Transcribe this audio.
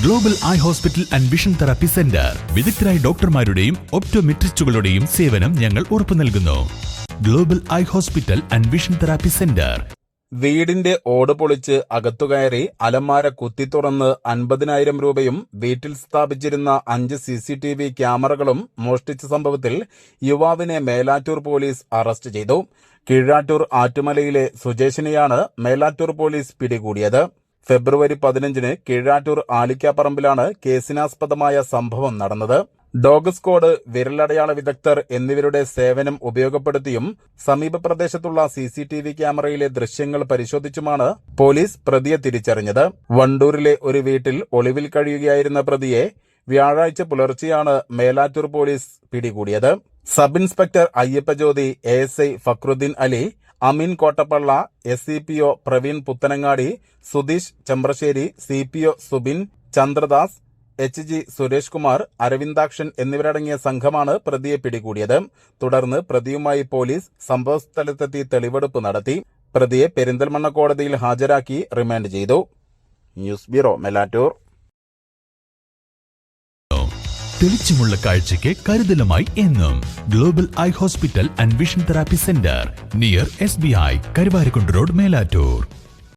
Global eye hospital and vision therapy centre വിദഗ്ധരായ ഡോക്ടർമാരുടെയും ഒപ്റ്റോമെട്രിസ്റ്റുകളുടെയും സേവനം ഞങ്ങൾ ഉറപ്പു നൽകുന്നു. Global eye hospital and vision therapy centre. വീടിന്റെ ഓട് പൊളിച്ച് അകത്തുകയറി അലമാര കുത്തിത്തുറന്ന് 50,000 രൂപയും വീട്ടിൽ സ്ഥാപിച്ചിരുന്ന 5 CCTV ക്യാമറകളും മോഷ്ടിച്ച സംഭവത്തിൽ യുവാവിനെ മേലാറ്റൂർ പോലീസ് അറസ്റ്റ് ചെയ്തു. കീഴാറ്റൂർ ആറ്റുമലയിലെ സുജേഷിനെയാണ് മേലാറ്റൂർ പോലീസ് പിടികൂടിയത്. ഫെബ്രുവരി 15-ന് കീഴാറ്റൂർ ആലിക്കാപ്പറമ്പിലാണ് കേസിനാസ്പദമായ സംഭവം നടന്നത്. ഡോഗ് സ്ക്വാഡ്, വിരലടയാള വിദഗ്ധർ എന്നിവരുടെ സേവനം ഉപയോഗപ്പെടുത്തിയും സമീപ പ്രദേശത്തുള്ള CCTV ക്യാമറയിലെ ദൃശ്യങ്ങൾ പരിശോധിച്ചുമാണ് പോലീസ് പ്രതിയെ തിരിച്ചറിഞ്ഞത്. വണ്ടൂരിലെ ഒരു വീട്ടിൽ ഒളിവിൽ കഴിയുകയായിരുന്ന പ്രതിയെ വ്യാഴാഴ്ച പുലർച്ചെയാണ് മേലാറ്റൂർ പോലീസ് പിടികൂടിയത്. Sub inspector Ayyappajyothi, ASI Fakhruddin Ali, Ameen Kottappalla, SCPO Praveen Puthanangadi, Sudheesh Chembrasseri, CPO Subin, Chandradas, HG Suresh Kumar, Aravindakshan എന്നിവരടങ്ങിയ സംഘമാണ് പ്രതിയെ പിടികൂടിയത്. തുടർന്ന് പ്രതിയുമായി പോലീസ് സംഭവസ്ഥലത്തെത്തി തെളിവെടുപ്പ് നടത്തി. പ്രതിയെ പെരിന്തൽമണ്ണ കോടതിയിൽ ഹാജരാക്കി റിമാൻഡ് ചെയ്തു. News bureau, Melattur. തെളിച്ചമുള്ള കാഴ്ചയ്ക്ക് കരുതലുമായി എന്നും global eye hospital and vision therapy centre, near SBI, Karuvarakundu road, Melattur.